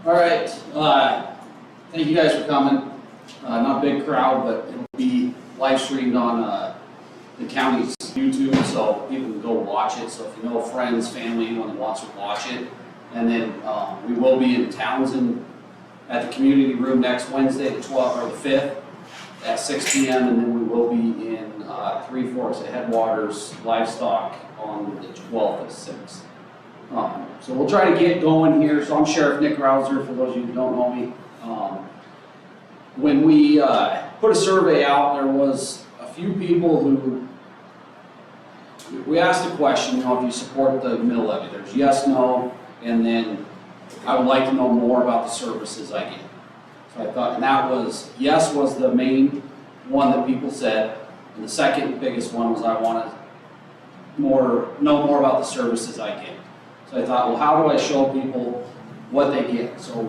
All right, thank you guys for coming. Not a big crowd, but it'll be live streamed on the county's YouTube, so people can go watch it. So if you know friends, family, anyone that wants to watch it. And then we will be in Townsend at the community room next Wednesday, the 12th or the 5th at 6 p.m. And then we will be in Three Forks at Headwaters Livestock on the 12th at 6. So we'll try to get going here. So I'm Sheriff Nick Rouser, for those of you who don't know me. When we put a survey out, there was a few people who, we asked a question, if you support the mill levy. There's yes, no, and then I would like to know more about the services I get. So I thought, and that was, yes was the main one that people said, and the second biggest one was I want to know more about the services I get. So I thought, well, how do I show people what they get? So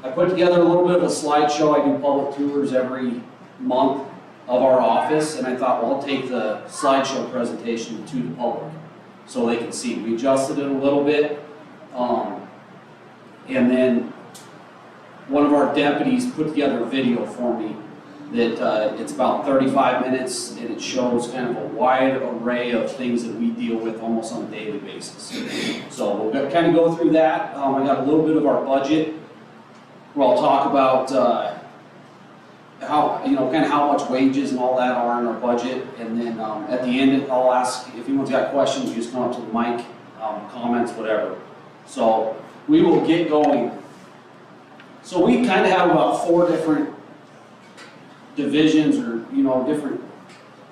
I put together a little bit of a slideshow. I do public tours every month of our office, and I thought, well, I'll take the slideshow presentation to the public so they can see. We adjusted it a little bit, and then one of our deputies put together a video for me that it's about 35 minutes, and it shows kind of a wide array of things that we deal with almost on a daily basis. So we'll kind of go through that. I got a little bit of our budget, where I'll talk about how, kind of how much wages and all that are in our budget, and then at the end I'll ask if anyone's got questions. You just come up to the mic, comments, whatever. So we will get going. So we kind of have about 4 different divisions, or different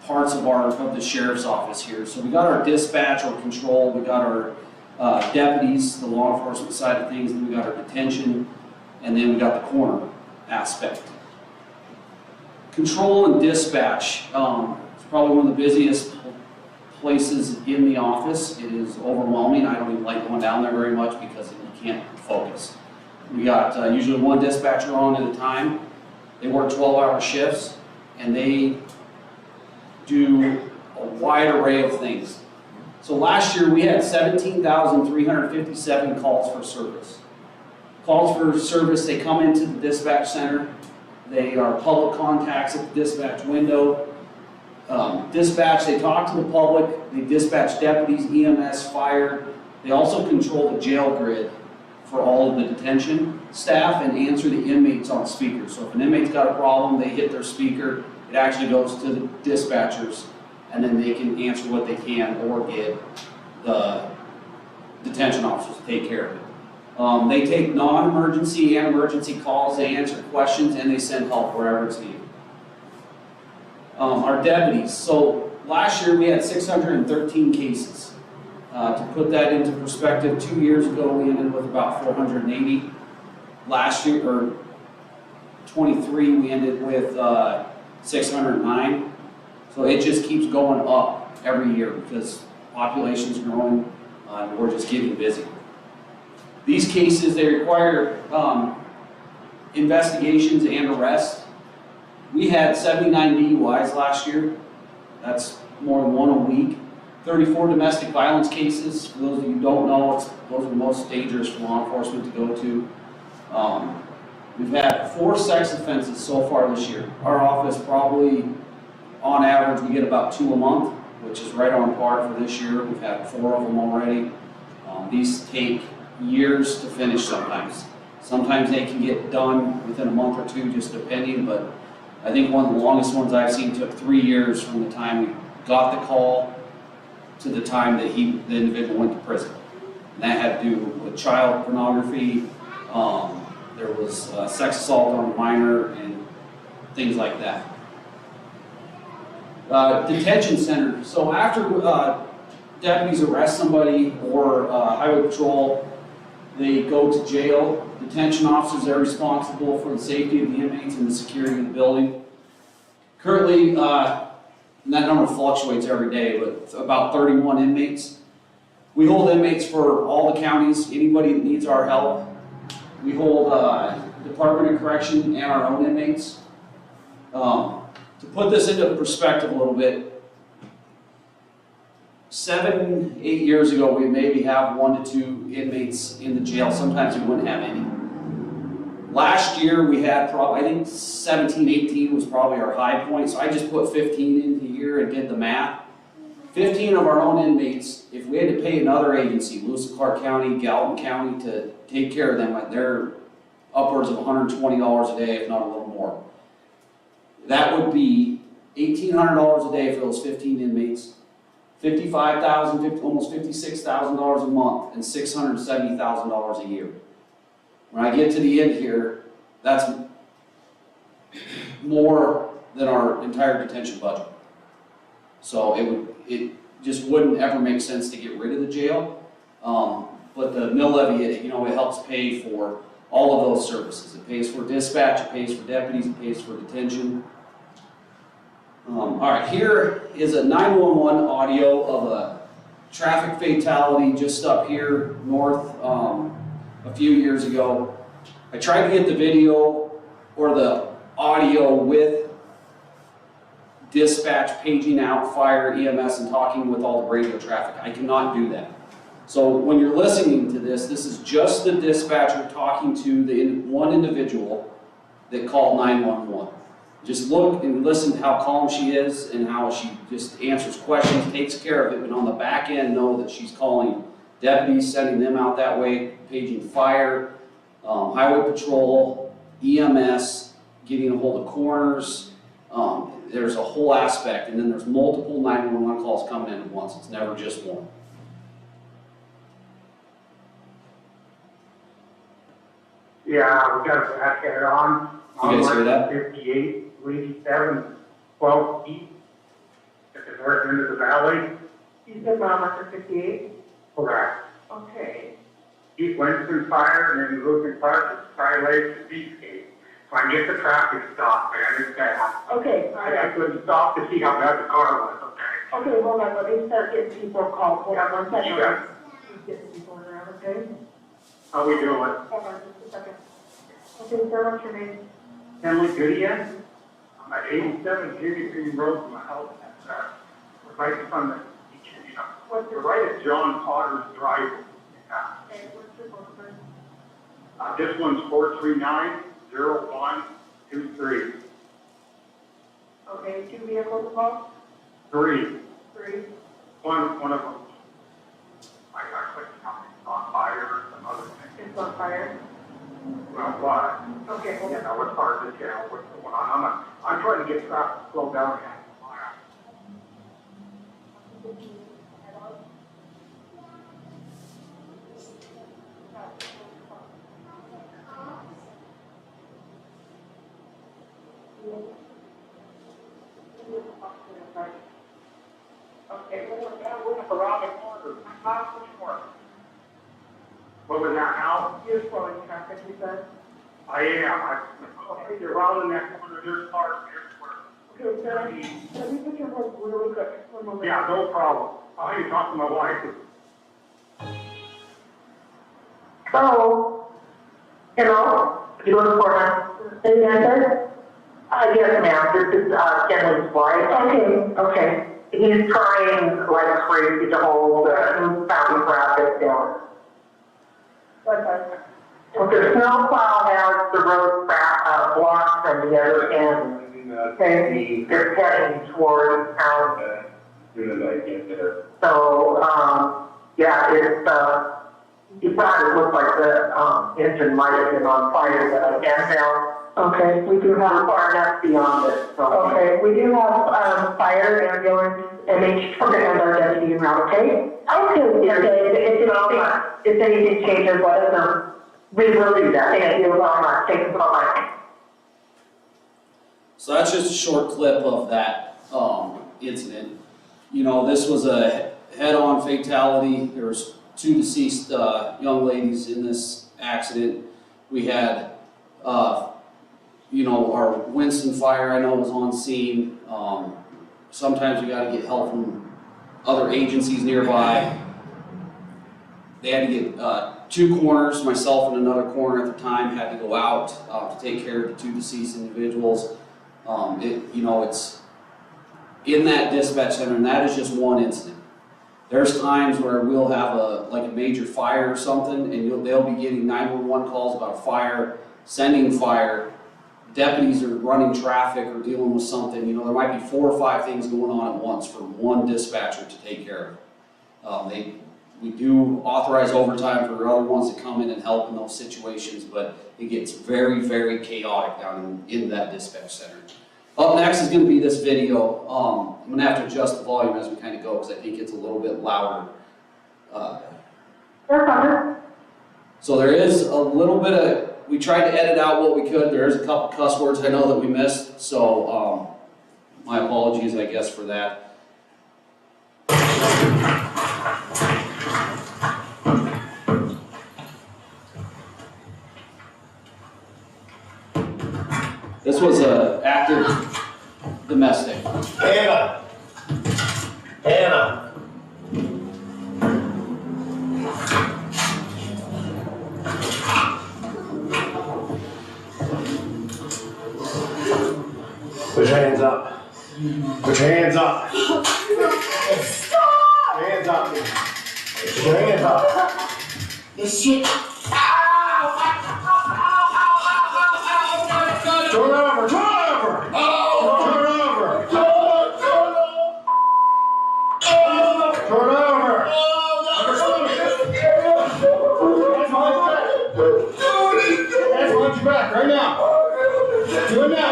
parts of the sheriff's office here. So we got our dispatch or control, we got our deputies, the law enforcement side of things, then we got our detention, and then we got the coroner aspect. Control and dispatch, it's probably one of the busiest places in the office. It is overwhelming. I don't even like going down there very much because you can't focus. We got usually one dispatcher on at a time. They work 12-hour shifts, and they do a wide array of things. So last year we had 17,357 calls for service. Calls for service, they come into the dispatch center. They are public contacts at the dispatch window. Dispatch, they talk to the public. They dispatch deputies, EMS, fire. They also control the jail grid for all of the detention staff and answer the inmates on speaker. So if an inmate's got a problem, they hit their speaker, it actually goes to the dispatchers, and then they can answer what they can or get the detention officers to take care of it. They take non-emergency and emergency calls, they answer questions, and they send help wherever it's needed. Our deputies, so last year we had 613 cases. To put that into perspective, 2 years ago we ended with about 480. Last year, or 23, we ended with 609. So it just keeps going up every year because population's growing, and we're just getting busy. These cases, they require investigations and arrests. We had 79 DUIs last year. That's more than one a week. 34 domestic violence cases. For those of you who don't know, those are the most dangerous for law enforcement to go to. We've had 4 sex offenses so far this year. Our office probably, on average, we get about 2 a month, which is right on par for this year. We've had 4 of them already. These take years to finish sometimes. Sometimes they can get done within a month or 2, just depending, but I think one of the longest ones I've seen took 3 years from the time we got the call to the time that the individual went to prison. And that had to do with child pornography, there was sex assault on a minor, and things like that. Detention center. So after deputies arrest somebody or highway patrol, they go to jail. Detention officers are responsible for the safety of the inmates and the security of the building. Currently, and that number fluctuates every day, but about 31 inmates. We hold inmates for all the counties, anybody that needs our help. We hold Department of Correction and our own inmates. To put this into perspective a little bit, 7, 8 years ago, we maybe have 1 to 2 inmates in the jail. Sometimes we wouldn't have any. Last year, we had probably, I think 17, 18 was probably our high point. So I just put 15 into here and did the math. 15 of our own inmates, if we had to pay another agency, Lewis and Clark County, Gallatin County, to take care of them, like they're upwards of $120 a day, if not a little more. That would be $1,800 a day for those 15 inmates, $55,000, almost $56,000 a month, and $670,000 a year. When I get to the end here, that's more than our entire detention budget. So it just wouldn't ever make sense to get rid of the jail. But the mill levy, it helps pay for all of those services. It pays for dispatch, it pays for deputies, it pays for detention. All right, here is a 911 audio of a traffic fatality just up here north a few years ago. I tried to get the video or the audio with dispatch paging out fire, EMS, and talking with all the radio traffic. I cannot do that. So when you're listening to this, this is just the dispatcher talking to the one individual that called 911. Just look and listen to how calm she is and how she just answers questions, takes care of it, but on the back end know that she's calling deputies, sending them out that way, paging fire, highway patrol, EMS, getting a hold of coroners. There's a whole aspect, and then there's multiple 911 calls coming in at once. It's never just one. Yeah, we got a back head on. You guys hear that? 58, 87, 12 feet at the north end of the valley. You said mile marker 58? Correct. Okay. East Winston Fire and then Lucan Park, Sky Lake, and Beefcake. So I get the traffic stopped, I understand. Okay, all I right. couldn't stop to see how bad the car was, okay? Okay, hold on, let me start getting people called. Hold on one second. Yeah. Just getting people around, okay? How we doing? Hold on just a second. Okay, sir, what's your name? Emily Goodyear. I'm at 87 Junior Green Road from my house. We're right in front of the beach, What's We're your, right at John Potter's driveway. Yeah. okay, what's your phone number? This one's 439-0123. Okay, 2 vehicles involved? 3. 3. One of them, I clicked on fire or some other thing. It's on fire. Well, but, Okay, hold on. it's hard to tell what's going on. I'm trying to get traffic slowed down again. Okay, We're around the corner. What was that now? you're slowing traffic, you said? I am. You're around in that corner, there's cars, there's Okay, sir, let me put your hold really quick, one moment. Yeah, no problem. I'll have you talk to my wife. Hello? Hello? You looking for my, any answer? Yes, ma'am, this is, Kenley's wife. Okay. He's trying like crazy to hold the fountain traffic down. Okay. Well, the snowplow has the road blocked from the other end. Okay, they're heading towards town. So, yeah, it's, you thought it looked like the, engine might have been on fire, but I can't tell. Okay, we do have far enough beyond it, so. Okay, we do have, fire, ambulance, MH, and our deputy around, okay? Okay, if anything changes, let us know. We will do that, thank you, thank you so much. So that's just a short clip of that incident. This was a head-on fatality. There was 2 deceased young ladies in this accident. We had, our Winston Fire, I know, was on scene. Sometimes we got to get help from other agencies nearby. They had to get 2 coroners, myself and another coroner at the time, had to go out to take care of the 2 deceased individuals. It's in that dispatch center, and that is just one incident. there's times where we'll have like a major fire or something, and they'll be getting 911 calls about a fire, sending fire. Deputies are running traffic or dealing with something, you know, there might be 4 or 5 things going on at once for one dispatcher to take care of. We do authorize overtime for other ones that come in and help in those situations, but it gets very, very chaotic down in that dispatch center. Up next is gonna be this video. I'm gonna have to adjust the volume as we kind of go, because I think it's a little bit louder. They're coming. So there is a little bit of, we tried to edit out what we could. There is a couple cuss words I know that we missed, so my apologies, I guess, for that. This was a active domestic. Hannah! Hannah! Put your hands up. Put your hands up. Stop! Put your hands up. Put your hands up. This shit. Turn over, turn over! Turn over! Turn over! Hands behind your back, right now! Do it now!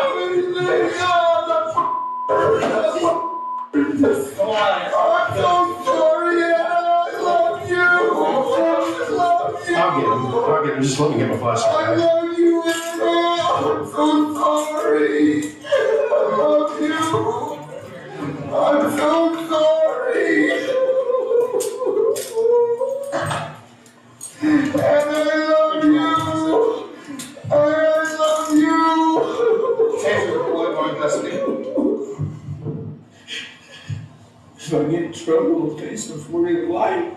I'll get him. Just let me get my flashlight. I'm so sorry. I love you. I'm so sorry. And I love you. I love you. Hands are deployed on custody. If I get in trouble, I'll face the 40 life.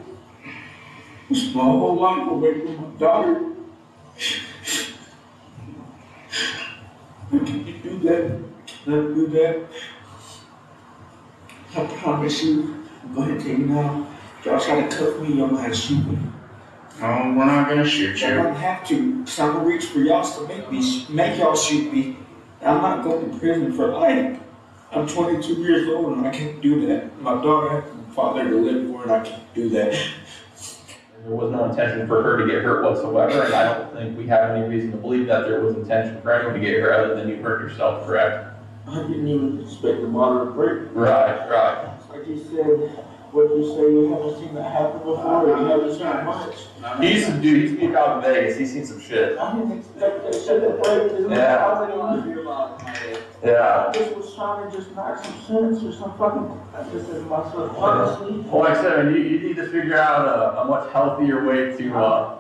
My whole life away from my daughter. Can you do that? Can I do that? I promise you, I'm gonna take it out. If y'all try to cut me, y'all gonna shoot me. No, we're not gonna shoot Y'all you. don't have to, because I'm gonna reach for y'all to make y'all shoot me. I'm not going to prison for life. I'm 22 years old and I can't do that. My daughter has a father to live for and I can't do that. There was no intention for her to get hurt whatsoever, and I don't think we have any reason to believe that there was intention for anyone to get hurt other than you hurt yourself, correct? I didn't even expect the mother to break. Right, right. Like you said, what you say, you haven't seen that happen before, you haven't seen much. He used to do, he's been out in Vegas, he's seen some shit. I didn't expect that shit to break. Yeah. I wouldn't even feel about it. Yeah. I just was trying to just knock some sense or some fucking, I just said to myself, honestly. Well, like I said, you need to figure out a much healthier way to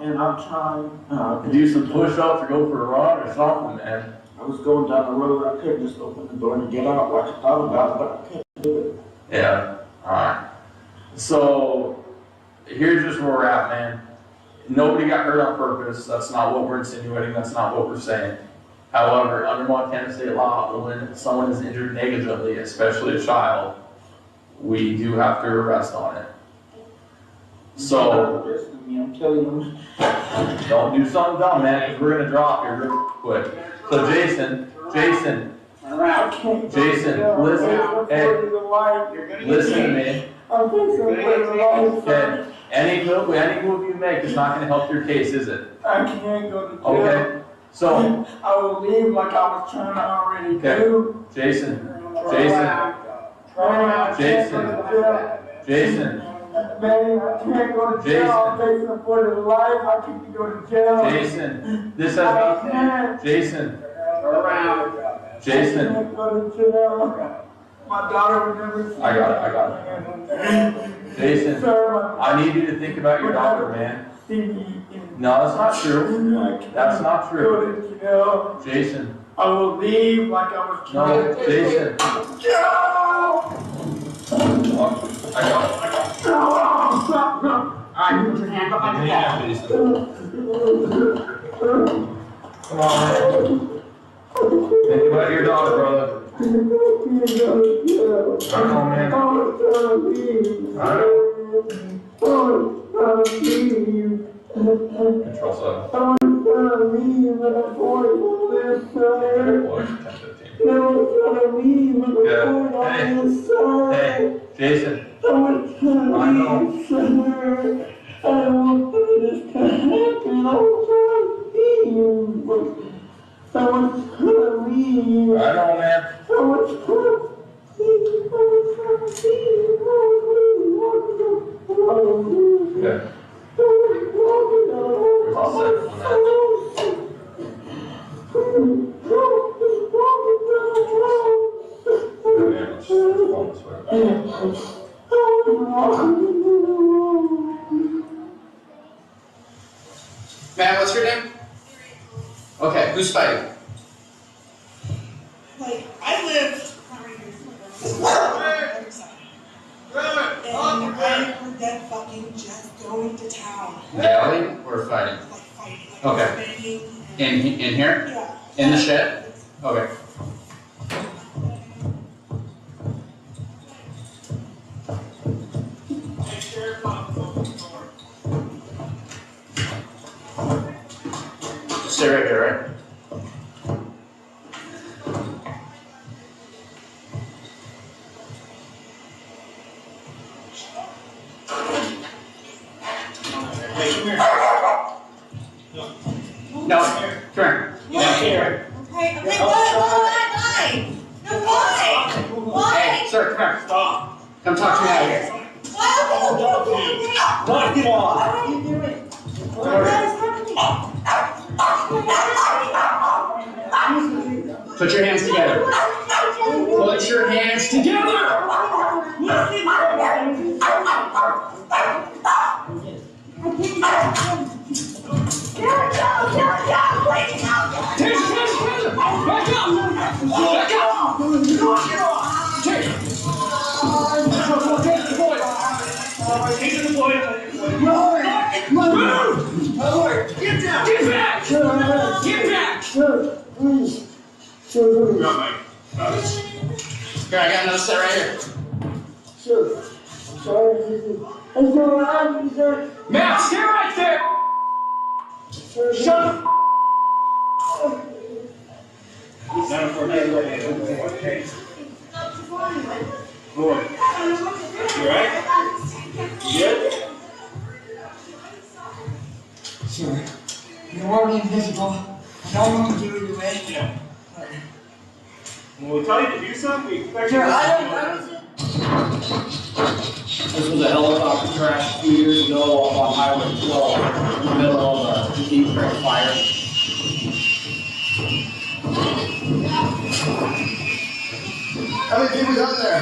And I'm trying, do some push-ups or go for a run or something, man. I was going down the road, I couldn't just open the door and get out like I thought about it, but I couldn't do it. Yeah, alright. So, here's just where we're at, man. Nobody got hurt on purpose, that's not what we're insinuating, that's not what we're saying. However, under Montana state law, when someone is injured negligently, especially a child, we do have to arrest on it. So, Listen to me, I'm telling you. don't do something dumb, man, because we're gonna drop here real quick. So Jason, I can't. Jason, listen, hey, listen to me. I'm fixing to put the life. Okay, any move you make is not gonna help your case, is it? I can't go to jail. Okay, so, I will leave like I was trying to already Okay. do. Jason, Man, I can't go to jail. I'm facing for the life. I can't go to jail. Jason, this has I nothing, can't. Jason, I Jason, can't go to jail. My daughter would never see I got it. Jason, Sir, I need you to think about your daughter, man. see me in. No, that's not true. I can't That's not true. Go to jail. Jason, I will leave like I was trying no, to. Jason. I got it. No, stop, no. Alright, put your hand behind your back, Jason. Come on. Think about your daughter, brother. I know, man. I know. Control 7. I was gonna leave at a point Watch 10:15. Yeah. Hey, Jason. I was gonna I know. leave somewhere. I don't want this to happen. I was gonna leave. I was gonna leave. I know, man. I was gonna leave. Yeah. Where's the second one at? Yeah, let's go this way. Matt, what's your name? Okay, who's fighting? Like, I live. And I heard that fucking just going to town. Yelling or fighting? Like fighting. Like Okay. banging. In here? Yeah. In the shed? Okay. Stay right here, right? No, come here. Okay, why? No, why? Why? Hey, sir, come here. Stop. Come talk to me out here. Why? Knock it off. What are you doing? Put your hands together. Put your hands together. Here, I got another set right here. Matt, stay right there. Shut up. Boy. You right? You good? Sure. You want me invisible. I don't want to do it away. Yeah. When we tell you to do something, we expect you Sure, to I do it. This was a helicopter crash a few years ago up on Highway 12 in the middle of a Deep Creek fire. How many people got there?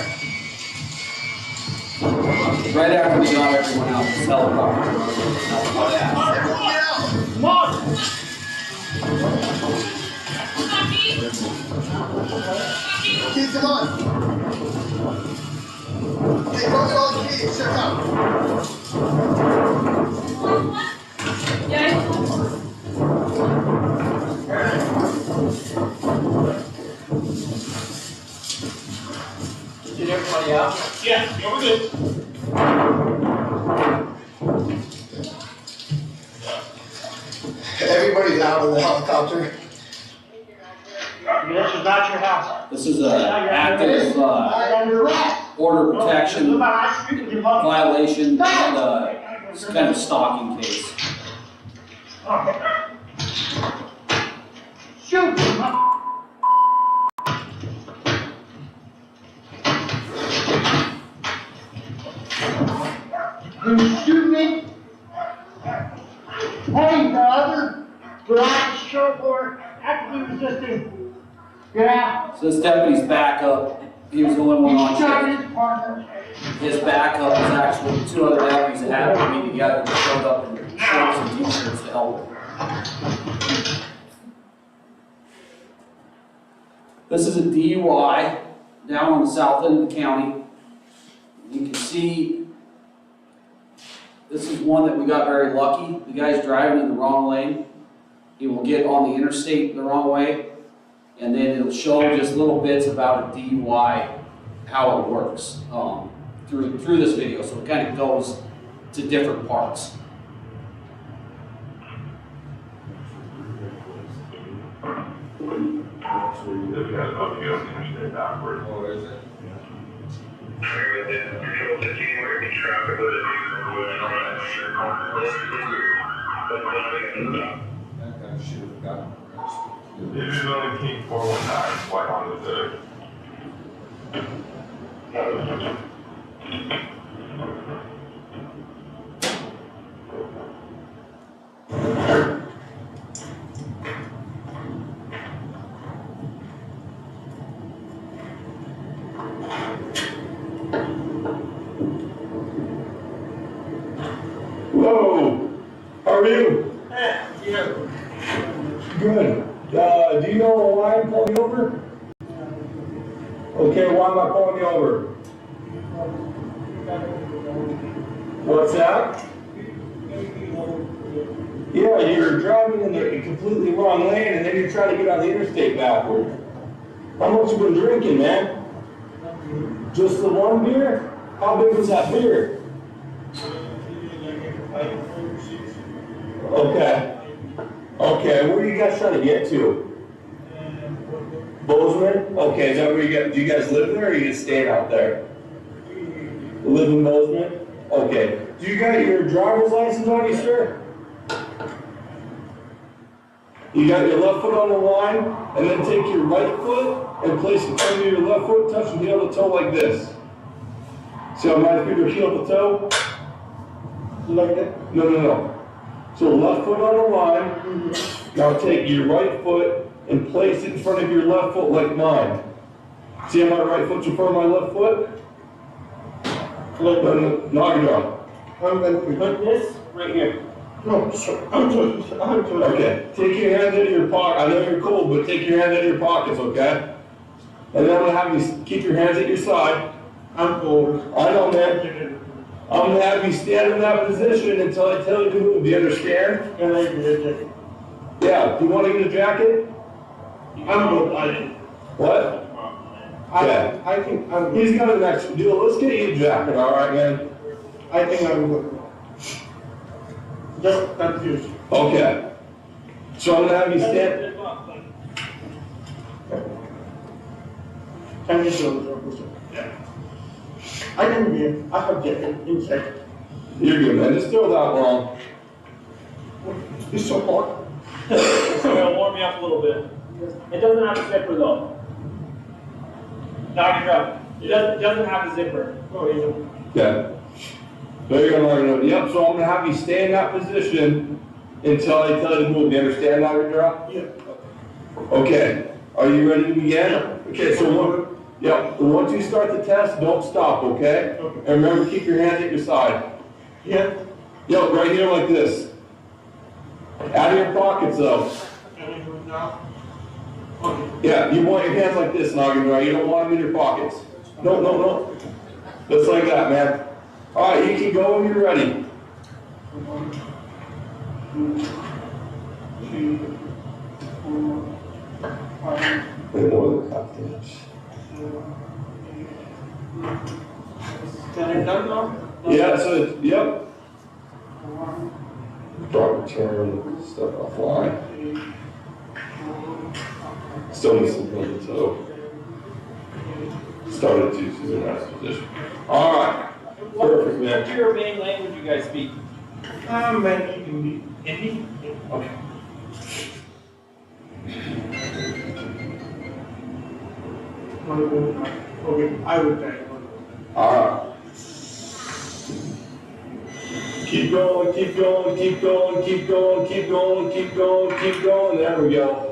Right after we got everyone out, this helicopter. Come on! Keith, come on. Hey, go to all the keys, check out. Get everybody out. Yeah, we're good. Everybody's out of the helicopter. This is not your house. This is a active order protection violation and it's kind of a stalking case. Shoot! Excuse me? Hey, the other black short actively resisting. Yeah. So this deputy's backup, he was the only one on Shot shift. his partner. His backup was actually two other deputies that happened to be together that showed up in shorts and t-shirts to help him. This is a DUI down on the south end of the county. You can see, this is one that we got very lucky. The guy's driving in the wrong lane. He will get on the interstate the wrong way, and then it'll show just little bits about a DUI, how it works. through this video, so it kind of goes to different parts. It is only King 419, white on the Hello, how are you? Good. Do you know why I'm pulling you over? Okay, why am I pulling you over? What's that? Yeah, you're driving in the completely wrong lane and then you're trying to get on the interstate backward. How much you been drinking, man? Just the one beer? How big was that beer? Okay. Okay, where are you guys trying to get to? Bozeman? Okay, is that where do you guys live there or are you just staying out there? Live in Bozeman? Okay. Do you got your driver's license on you, sir? You got your left foot on the line, and then take your right foot and place it under your left foot, touch the heel of the toe like this. See how my finger heel of the toe? Like that? No. So left foot on the line, now take your right foot and place it in front of your left foot like mine. See how my right foot's in front of my left foot? Knock it down. I'm going to put this right here. No, sir. I'm sorry. Okay, take your hands out of your pocket. I know you're cold, but take your hands out of your pockets, okay? And then I'm gonna have you keep your hands at your side. I'm cold. I know, man. I'm gonna have you stand in that position until I tell you to move. Do you understand? Can I get a jacket? Yeah. Do you want to get a jacket? I'm good. I What? Yeah. I think I'm good. He's got an extra deal. Let's get you a jacket, all right, man? I think I'm good. Just confused. Okay. So I'm gonna have you stand. Thank you so much, sir. Yeah. I can be. I have jacket inside. You're good, man. Just throw that long. It's so hot. It's gonna warm me up a little bit. It doesn't have a zipper though. Knock it up. It doesn't have a zipper. Oh, yeah. Okay. So you're gonna learn it. Yep, so I'm gonna have you stay in that position until I tell you to move. Do you understand that, Rajendra? Yeah. Okay. Are you ready to begin? Okay, so once you start the test, don't stop, okay? Okay. And remember, keep your hands at your side. Yeah. Yep, right here like this. Out of your pockets though. Can I do it now? Okay. Yeah, you want your hands like this, Nagendra. You don't want them in your pockets. No. Just like that, man. All right, you can go when you're ready. 1, 2, 3, 4, 5, Wait, more than half the inch. 7, 8. Can I done now? Yeah, so, yep. 1, Drop the chair and stuff offline. 3, 4, Still needs to build the toe. Started to, she's in that position. All right. Perfect, man. What's your main language you guys speak? Hindi. Hindi? Okay. Okay, I will try. All right. Keep going, keep going, keep going, keep going, keep going, keep going, keep going. There we go.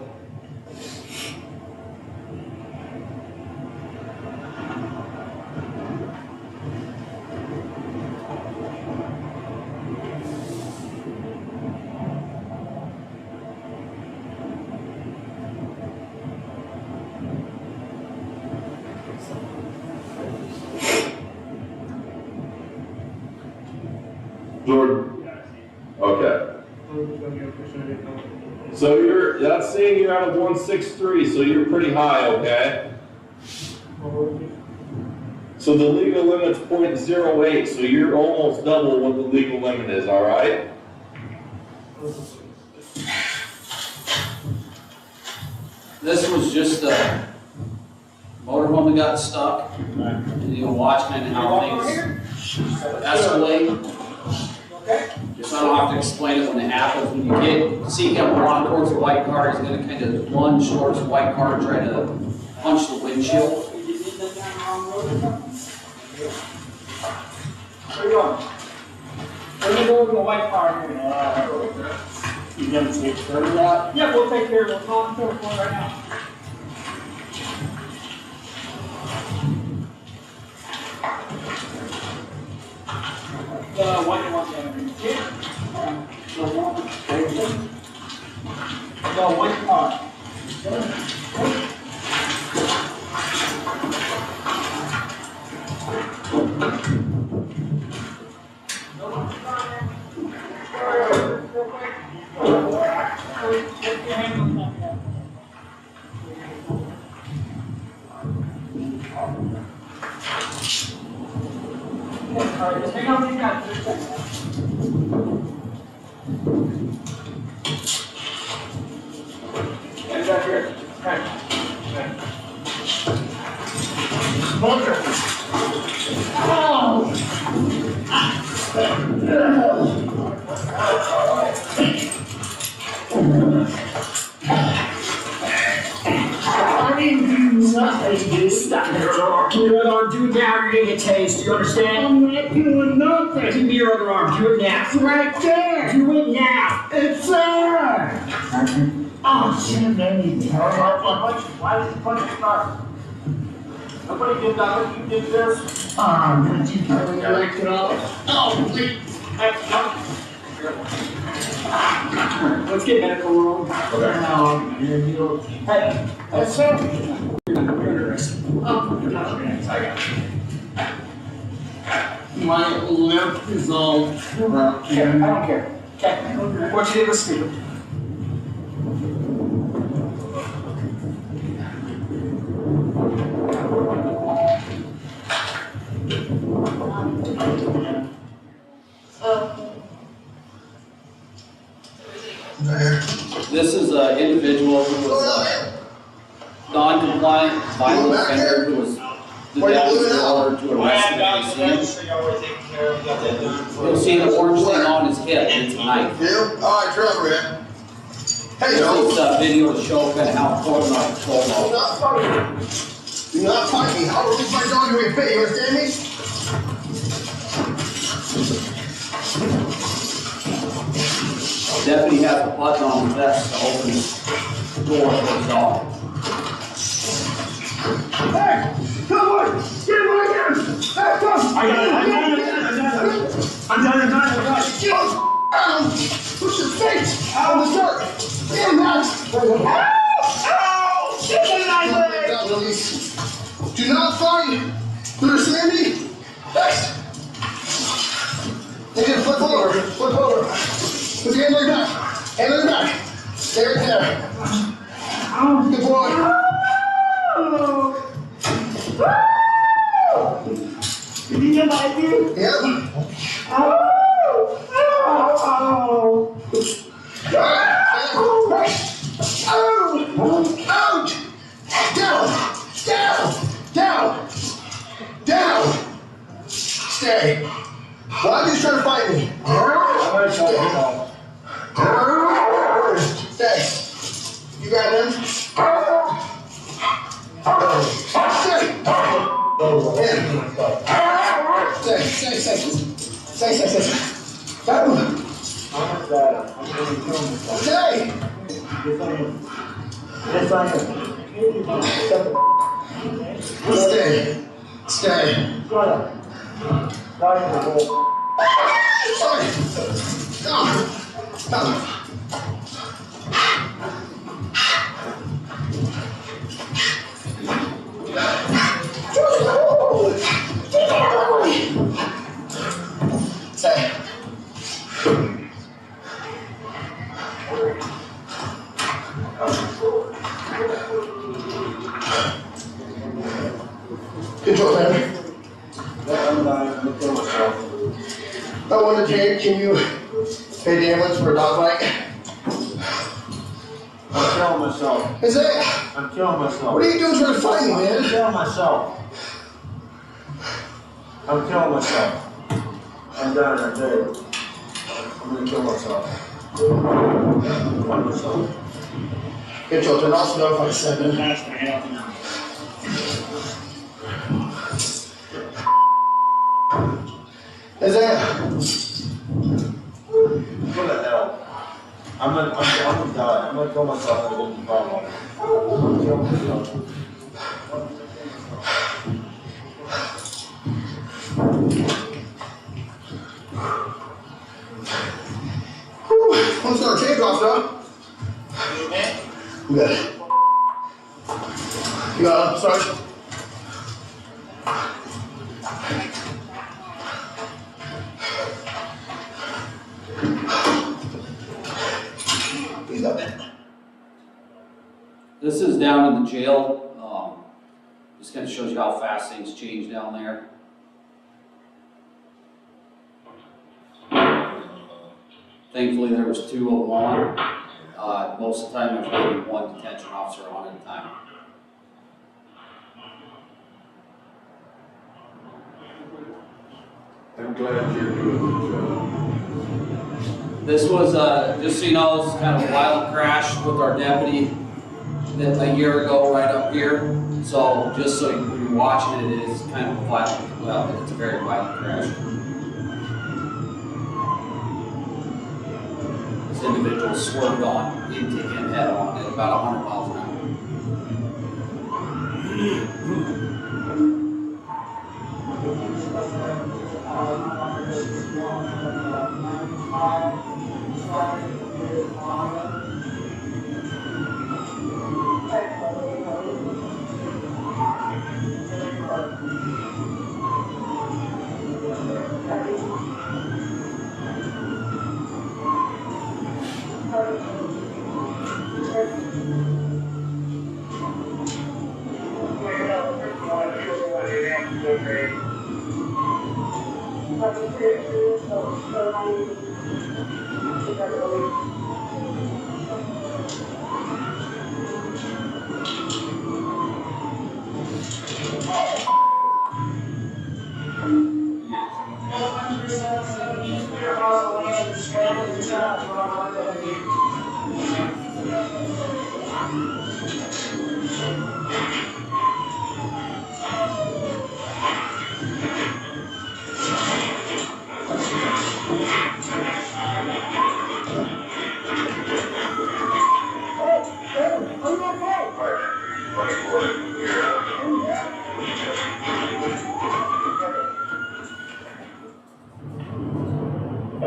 Jordan. Okay. So that's saying you're out of 163, so you're pretty high, okay? So So the legal limit's 0.08, so you're almost double what the legal limit is, all right? This was just a motorhome that got stuck, and you'll watch kind of how things escalate. Just so I don't have to explain it when it happens. When you see him run towards the white car, he's gonna kind of lunge towards the white car and try to punch the windshield. Where you going? We're gonna go over the white car here. You gonna take care of that? Yeah, we'll take care of it. We'll call him right now. The white one. The white car. Alright, just hang on, hang on. Get back here. Okay. I didn't do nothing, dude. Stop it. Give me your other arm. Do it now. You're gonna get tased. Do you understand? I'm not doing nothing. Give me your other arm. Do it now. It's right there. Do it now. It's there. Oh, shit, man. Why did you punch the car? Nobody did that. You did this. Did you really like it all? Oh, please. Let's get medical room. Hey, that's sir. My lip is all broken. I don't care. Okay. What you did was stupid. This is an individual who was non-compliant, violent offender who was the deputy ordered to arrest him at the scene. You'll see the orange thing on his hip, it's a knife. Yeah, alright, Trevor, man. Hey, yo. This is a video to show kind of how close our control Do law. not fight me. Do not fight me. I will leave my dog in your pay, you understand me? Deputy has a button on his vest to open the door for his dog. Hey! Come on! Get him right here! Hey, come! I got it. I'm done. Get him! Adam! Push your face out of the dirt! Get him, Max! Ow! Get him out of there! Do not fight! You understand me? Next! Take it, flip over. Flip over. Put your hand on your back. Hand on your back. Stay right there. Good boy. Did you get my idea? Yep. Out! Down! Stay. Why are you trying to fight me? Stay. You got him? Stay. Got him. Stay. Stay. Control, man. I'm dying, I'm gonna kill myself. I wonder, Jake, can you pay the ambulance for a dog bite? I'm killing myself. Isaiah, I'm killing myself. what are you doing trying to find me, I'm man? killing myself. I'm killing myself. I'm done, I'm dead. I'm gonna kill myself. I'm gonna kill myself. Get your turn off, no, if I said it. That's my health now. Isaiah, What the hell? I'm gonna die. I'm gonna kill myself and get the problem. I'm gonna kill myself. I'm sorry, take off, dog. You got it. You got it, sorry. You got it. This is down in the jail. Just kind of shows you how fast things change down there. Thankfully, there was 2 of them on. Most of the time, there's only 1 detention officer on at a time. I'm glad you're doing the job. This was, just so you know, this is kind of a violent crash with our deputy that a year ago right up here. So just so you're watching it, it is kind of a violent, well, it's a very violent crash. This individual swerved on into him head on at about 100 miles an hour.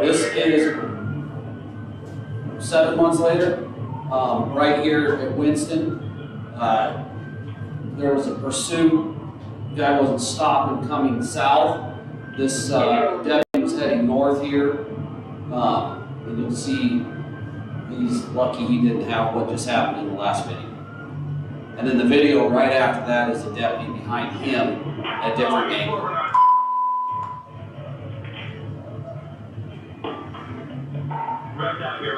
This is 7 months later, right here at Winston. There was a pursuit. Guy wasn't stopping coming south. This deputy was heading north here. And you'll see he's lucky he didn't have what just happened in the last video. And then the video right after that is the deputy behind him at a different angle. Right down here,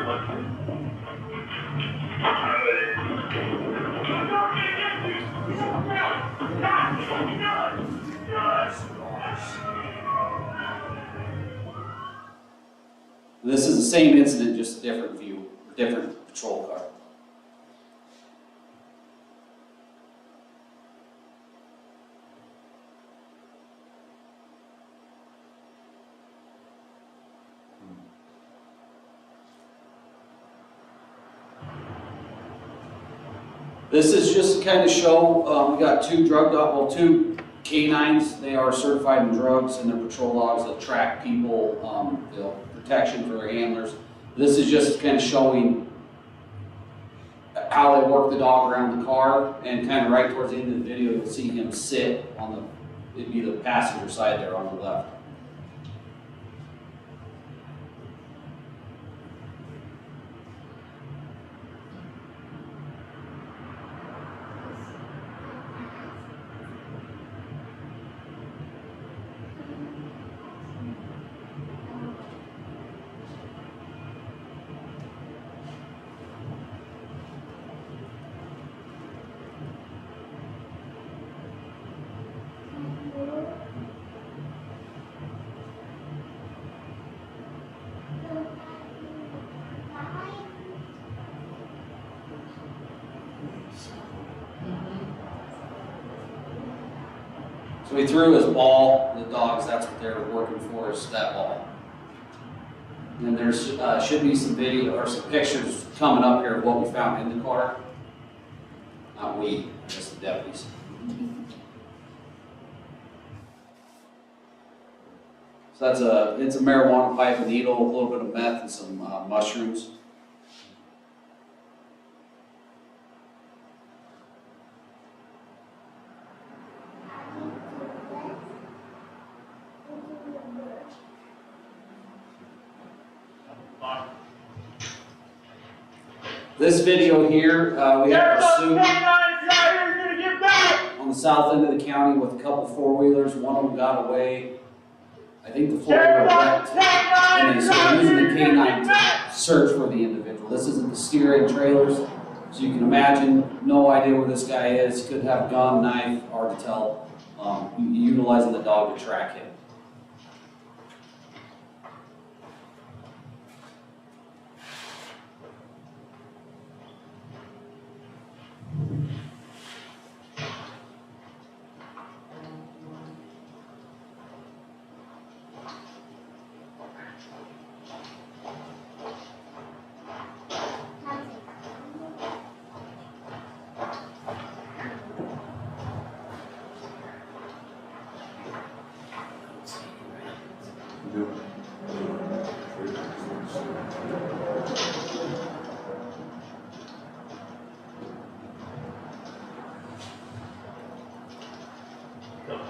This is the same incident, just a different view, different patrol car. This is just to kind of show, we got 2 2 canines. They are certified in drugs, and they're patrol dogs that track people, protection for their handlers. This is just kind of showing how they work the dog around the car, and kind of right towards the end of the video, you'll see him sit on the, it'd be the passenger side there on the left. So he threw his ball, the dogs, that's what they're working for, is that ball. And then there's, should be some video or some pictures coming up here of what we found in the car. Not we, I guess the deputies. So it's a marijuana pipe, a needle, a little bit of meth, and some mushrooms. This video here, we have pursuit on the south end of the county with a couple four-wheelers. One of them got away. I think the four-wheeler wrecked, and they started using the K9 to search for the individual. This isn't the steering trailers, so you can imagine, no idea where this guy is. Could have a gun, knife, hard to tell. Utilizing the dog to track him.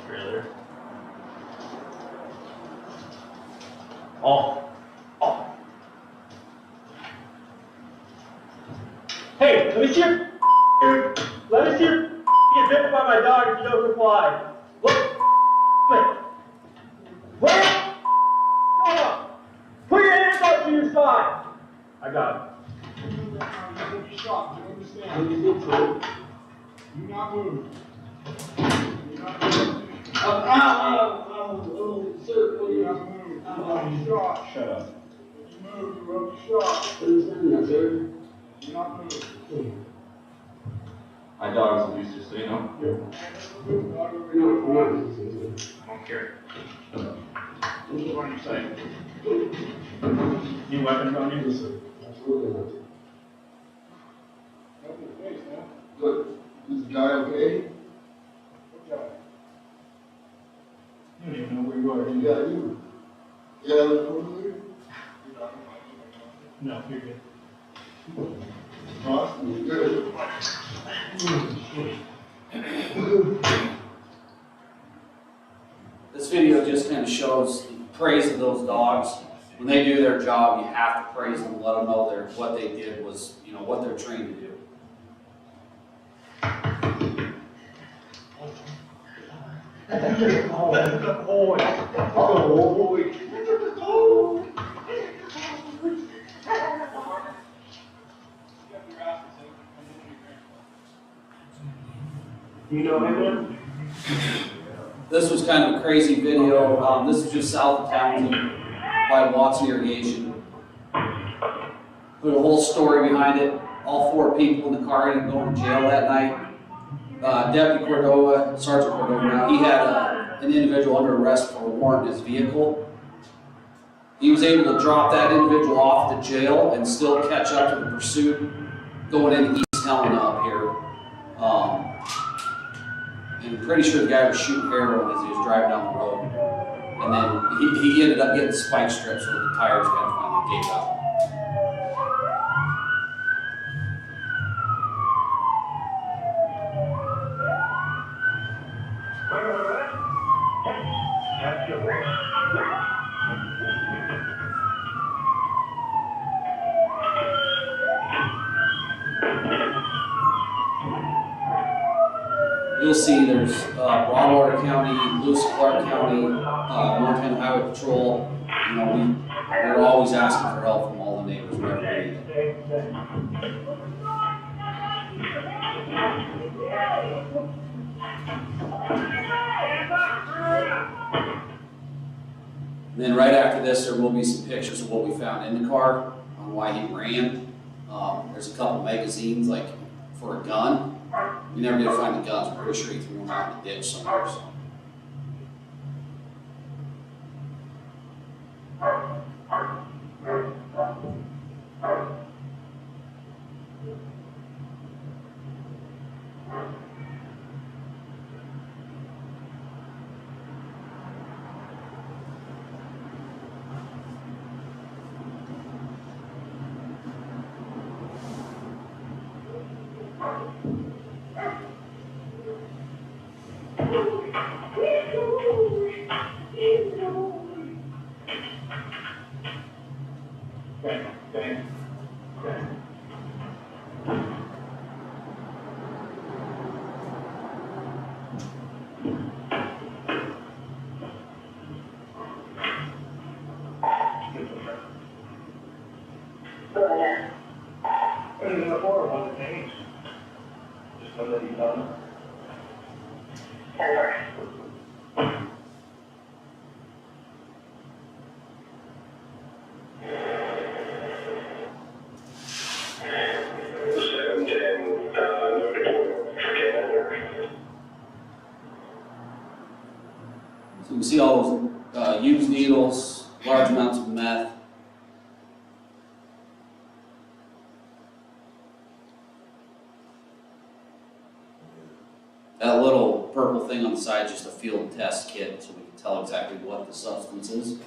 Trailer. Oh. Hey, let me see your dude. Let me see your get bitten by my dog if you don't comply. Look. What? Hold on. Put your hands up to your side. I got it. You're shocked, you understand? Do not move. Shut up. My dog's a loser, so you know. I don't care. What are you saying? Any weapons on you? Absolutely not. Good. Is the guy okay? You don't even know where you are. Yeah, you. Yeah, over there? No, you're good. Awesome, good. This video just kind of shows the praise of those dogs. When they do their job, you have to praise them, let them know what they did was, what they're trained to do. You know him? This was kind of a crazy video. This is just south of Townsend by Watson Irrigation. Put a whole story behind it. All 4 people in the car ended up going to jail that night. Deputy Cordova, Sergeant Cordova now, he had an individual under arrest for a warrant in his vehicle. He was able to drop that individual off to jail and still catch up to the pursuit going into East Helena up here. And I'm pretty sure the guy was shooting heroin as he was driving down the road. And then he ended up getting spike strips where the tires kind of finally gave out. You'll see there's Broadwater County, Lewis and Clark County, Montana Highway Patrol. They're always asking for help from all the neighbors wherever they need it. Then right after this, there will be some pictures of what we found in the car on why he ran. There's a couple magazines, like for a gun. We never did find the guns. I'm pretty sure he threw them out in the ditch somewhere. So. Okay, okay, okay. It isn't horrible, thing. Just so that you know. So you can see all those used needles, large amounts of meth. That little purple thing on the side is just a field test kit, so we can tell exactly what the substance is.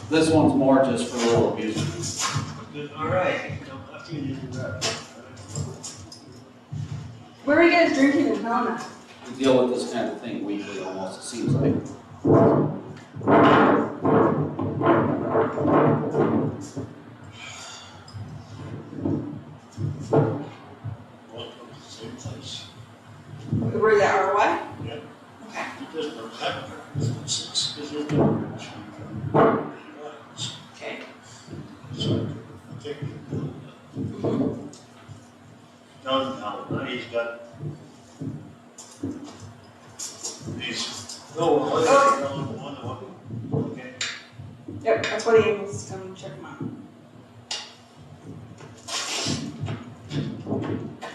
This one's more just for a little abuse. All right. After you do that. Where are you guys drinking in town? We deal with this kind of thing weekly almost, it seems like. Same place. Where that or what? Yep. Okay. There's no heaven. There's no Okay. So, I think. No, he's got. Okay. Yep, that's what he was coming to check him out.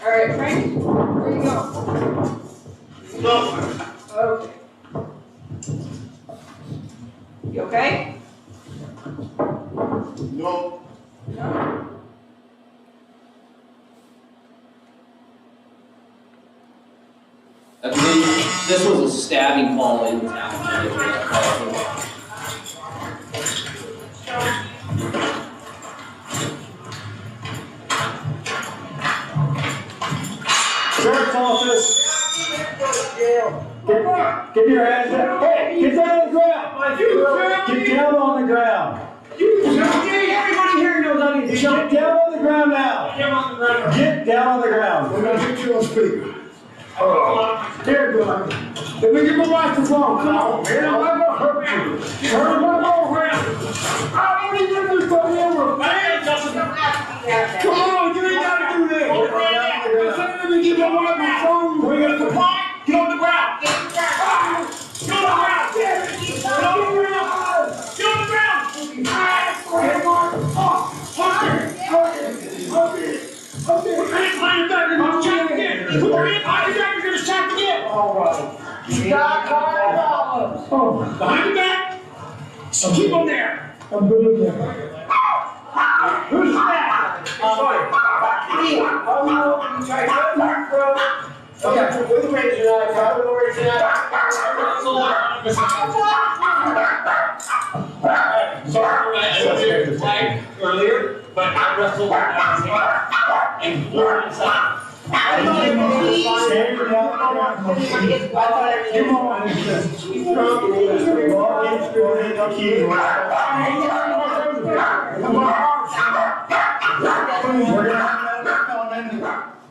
All right, Frank, where you go? No. Okay. You okay? No. No? I believe this was a stabbing call in town. Sheriff's office. Get your hands up. Hey, get down on the ground. Get down on the ground. Everybody here knows I need to Get down on the ground now. Get on the ground. Get down on the ground. We're gonna get you on speaker. Here, good. Let me get my microphone. Come on, man. I'm not gonna hurt you. Hurt my whole hand. I don't even do this for you. Man, come on, you ain't gotta do that. Let me get my microphone. Bring it to the point. Get on the ground. Get on the ground. Get on the ground. Get on the ground. Get on the ground. Put your hands behind your back. You're gonna check again. Put your hands behind your back. You're gonna check again. All right. Behind your back. So keep them there. I'm good with that. Who's that? Sorry. Okay, with the range tonight, probably the range Sorry, earlier, but I wrestled and blew inside.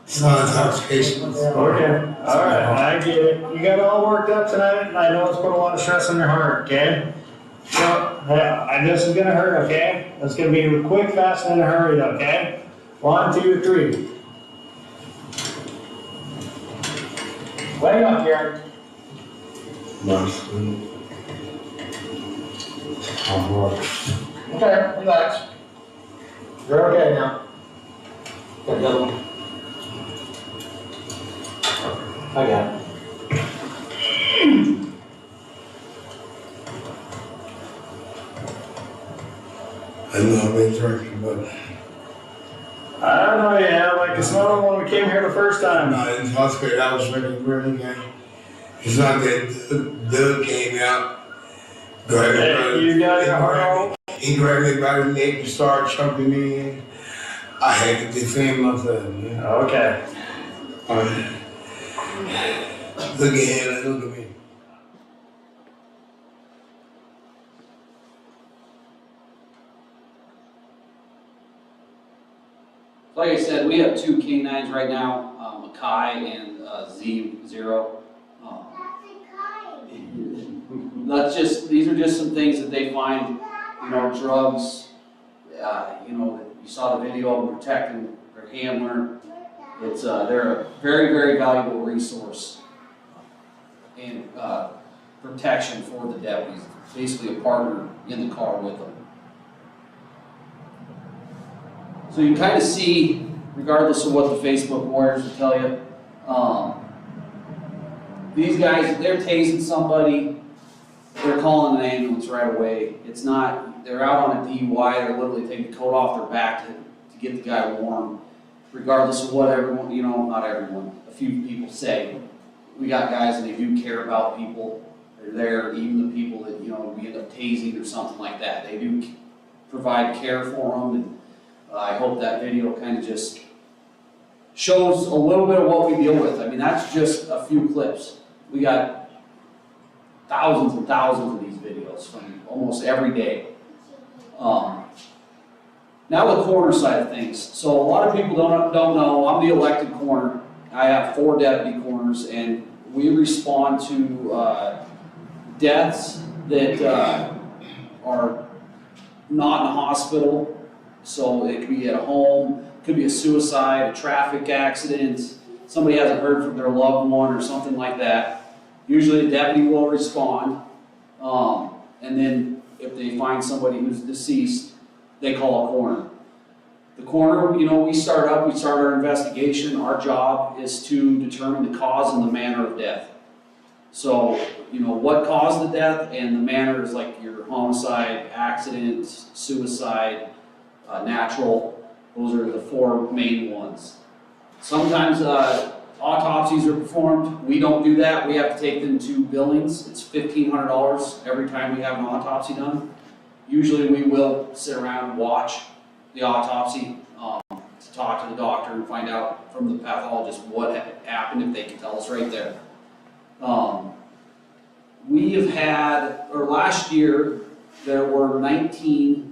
It's not intoxication. Okay, all right, I get it. You got it all worked up tonight, and I know it's put a lot of stress on your heart, okay? So, and this is gonna hurt, okay? It's gonna be quick, fast, and in a hurry, okay? 1, 2, 3. Wake up, Gary. Okay, relax. You're okay now. Got the other one. I got it. I know I've been drinking, but I don't know, yeah, like it's not when we came here the first I'm time. not intoxicated. I was drinking really good. It's not that Doug came out Hey, you got your heart. He grabbed me by the neck and started choking me in. I had to defend myself, man. Okay. Look at him, look at me. Like I said, we have 2 canines right now, Makai and Z0. These are just some things that they find, drugs, that you saw the video of them protecting their handler. They're a very, very valuable resource and protection for the deputies, basically a partner in the car with them. So you kind of see, regardless of what the Facebook warriors will tell you, these guys, they're tasing somebody, they're calling an ambulance right away. It's not, they're out on a DUI, they're literally taking the coat off their back to get the guy warm, regardless of what everyone, not everyone, a few people say. We got guys and they do care about people. They're there, even the people that, we end up tasing or something like that. They do provide care for them, and I hope that video kind of just shows a little bit of what we deal with. I mean, that's just a few clips. We got thousands and thousands of these videos from almost every day. Now the coroner side of things. So a lot of people don't know, I'm the elected coroner. I have 4 deputy coroners, and we respond to deaths that are not in a hospital. So it could be at a home, could be a suicide, a traffic accident, somebody hasn't heard from their loved one or something like that. Usually a deputy will respond, and then if they find somebody who's deceased, they call a coroner. The coroner, we start our investigation. Our job is to determine the cause and the manner of death. So, what caused the death, and the manner is like your homicide, accident, suicide, natural. Those are the 4 main ones. Sometimes autopsies are performed. We don't do that. We have to take them to Billings. It's $1,500 every time we have an autopsy done. Usually we will sit around and watch the autopsy to talk to the doctor and find out from the pathologist what happened, if they can tell us right there. We have had, last year, there were 19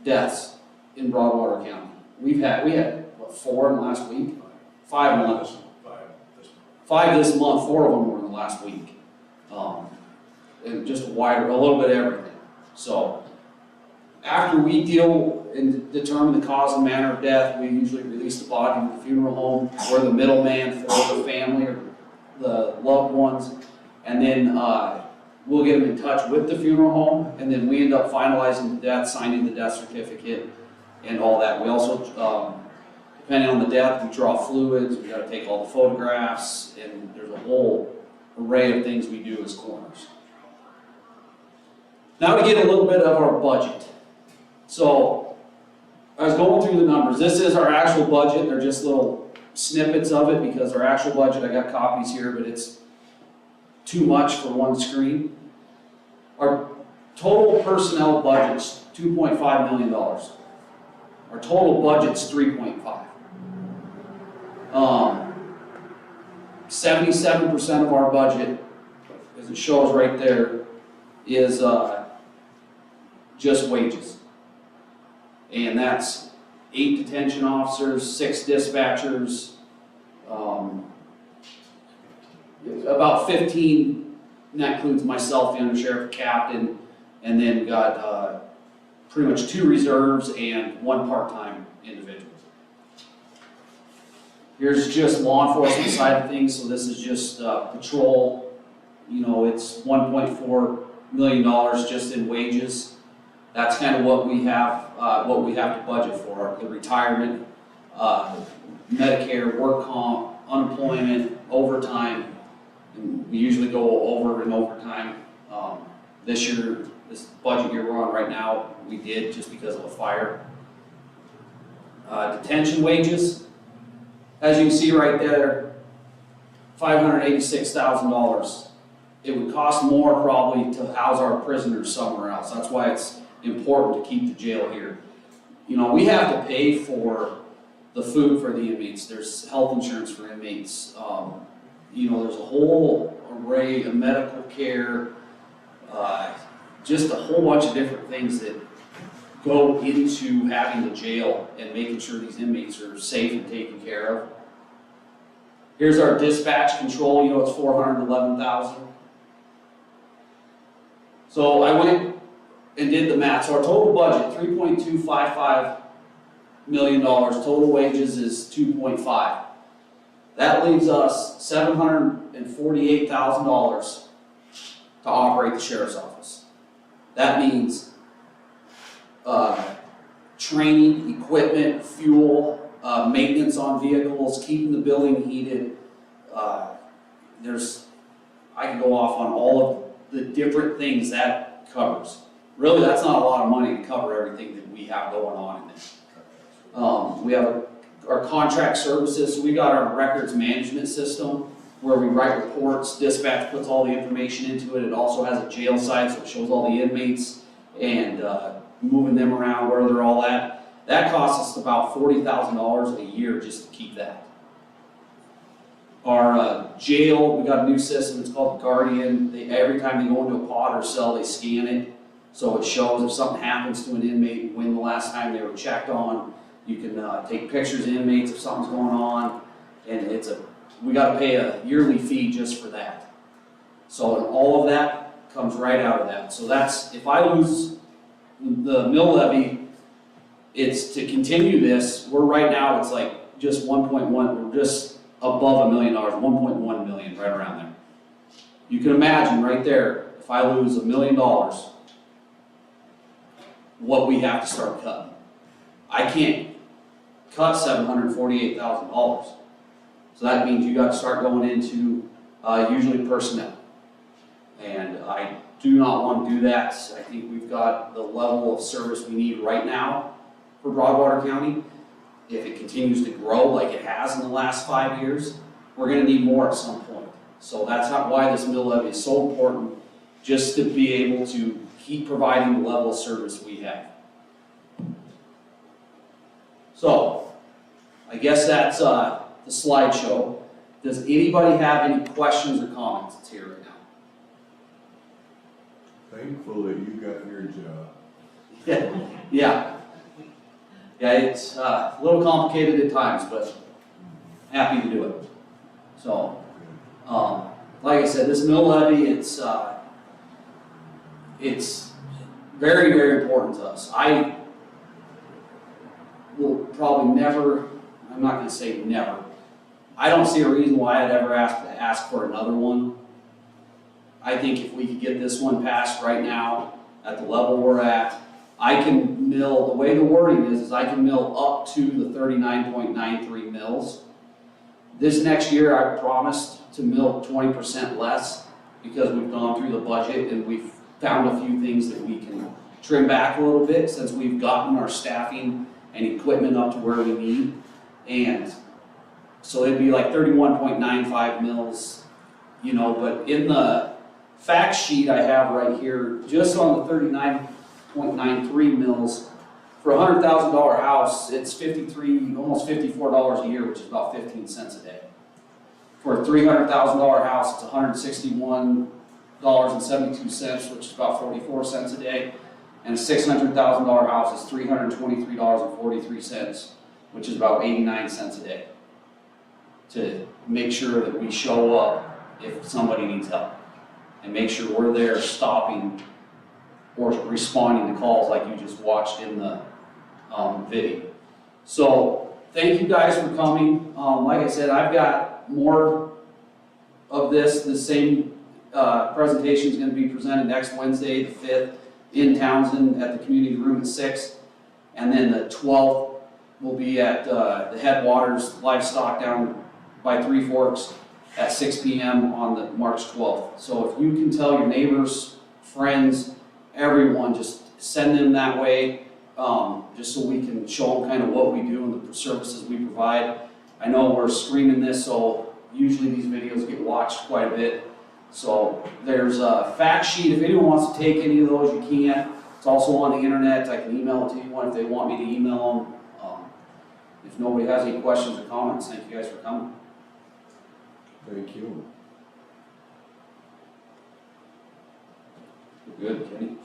deaths in Broadwater County. We had, 4 in the last week? 5 in the last 5 this month, 4 of them were in the last week. And just a little bit of everything. So, after we deal and determine the cause and manner of death, we usually release the body to the funeral home. We're the middleman for the family or the loved ones. And then we'll get them in touch with the funeral home, and then we end up finalizing the death, signing the death certificate, and all that. We also, depending on the death, we draw fluids, we gotta take all the photographs, and there's a whole array of things we do as coroners. Now to get a little bit of our budget. So, I was going through the numbers. This is our actual budget. They're just little snippets of it because our actual budget, I got copies here, but it's too much for one screen. Our total personnel budget's $2.5 million. Our total budget's $3.5. 77% of our budget, as it shows right there, is just wages. And that's 8 detention officers, 6 dispatchers, about 15, and that includes myself, the undersheriff, captain, and then we got pretty much 2 reserves and 1 part-time individual. Here's just law enforcement side of things, so this is just patrol. It's $1.4 million just in wages. That's kind of what we have to budget for. The retirement, Medicare, work comp, unemployment, overtime. And we usually go over and overtime. This year, this budget year we're on right now, we did just because of a fire. Detention wages, as you can see right there, $586,000 it would cost more probably to house our prisoners somewhere else. That's why it's important to keep the jail here. You know, we have to pay for the food for the inmates. There's health insurance for inmates. You know, there's a whole array of medical care, just a whole bunch of different things that go into having the jail and making sure these inmates are safe and taken care of. Here's our dispatch control, you know, it's $411,000. So I went and did the math. So our total budget, $3.255 million. Total wages is 2.5. That leaves us $748,000 to operate the sheriff's office. That means training, equipment, fuel, maintenance on vehicles, keeping the building heated. I can go off on all of the different things that covers. Really, that's not a lot of money to cover everything that we have going on in there. We have our contract services. We got our records management system where we write reports. Dispatch puts all the information into it. It also has a jail site, so it shows all the inmates and moving them around, where they're all at. That costs us about $40,000 a year just to keep that. Our jail, we got a new system, it's called Guardian. Every time they go into a pod or cell, they scan it. So it shows if something happens to an inmate, when the last time they were checked on. You can take pictures of inmates if something's going on. And we gotta pay a yearly fee just for that. So all of that comes right out of that. So that's, if I lose the mill levy, it's to continue this. Right now, it's like just 1.1, we're just above $1 million, 1.1 million, right around there. You can imagine right there, if I lose $1 million, what we have to start cutting. I can't cut $748,000. So that means you got to start going into usually personnel. And I do not want to do that. I think we've got the level of service we need right now for Broadwater County. If it continues to grow like it has in the last 5 years, we're going to need more at some point. So that's why this mill levy is so important, just to be able to keep providing the level of service we have. So, I guess that's the slideshow. Does anybody have any questions or comments? It's here right now. Thankful that you got your job. Yeah, it's a little complicated at times, but happy to do it. So, like I said, this mill levy, it's very, very important to us. I will probably never, I'm not going to say never, I don't see a reason why I'd ever ask for another one. I think if we could get this one passed right now, at the level we're at, I can mill, the way the wording is I can mill up to the 39.93 mills. This next year, I promised to mill 20% less because we've gone through the budget and we've found a few things that we can trim back a little bit since we've gotten our staffing and equipment up to where we need. And so it'd be like 31.95 mills, you know, but in the fact sheet I have right here, just on the 39.93 mills, for a $100,000 house, it's almost $54 a year, which is about 15 cents a day. For a $300,000 house, it's $161.72, which is about 44 cents a day. And a $600,000 house is $323.43, which is about 89 cents a day. To make sure that we show up if somebody needs help. And make sure we're there stopping or responding to calls like you just watched in the video. So thank you guys for coming. Like I said, I've got more of this. The same presentation is going to be presented next Wednesday, the 5th, in Townsend at the community room at 6. And then the 12th will be at the Headwaters Livestock down by Three Forks at 6 p.m. on the March 12th. So if you can tell your neighbors, friends, everyone, just send them that way, just so we can show them kind of what we do and the services we provide. I know we're streaming this, so usually these videos get watched quite a bit. So there's a fact sheet, if anyone wants to take any of those, you can. It's also on the internet, I can email it to anyone if they want me to email them. If nobody has any questions or comments, thank you guys for coming. Thank you. Good, Kenny?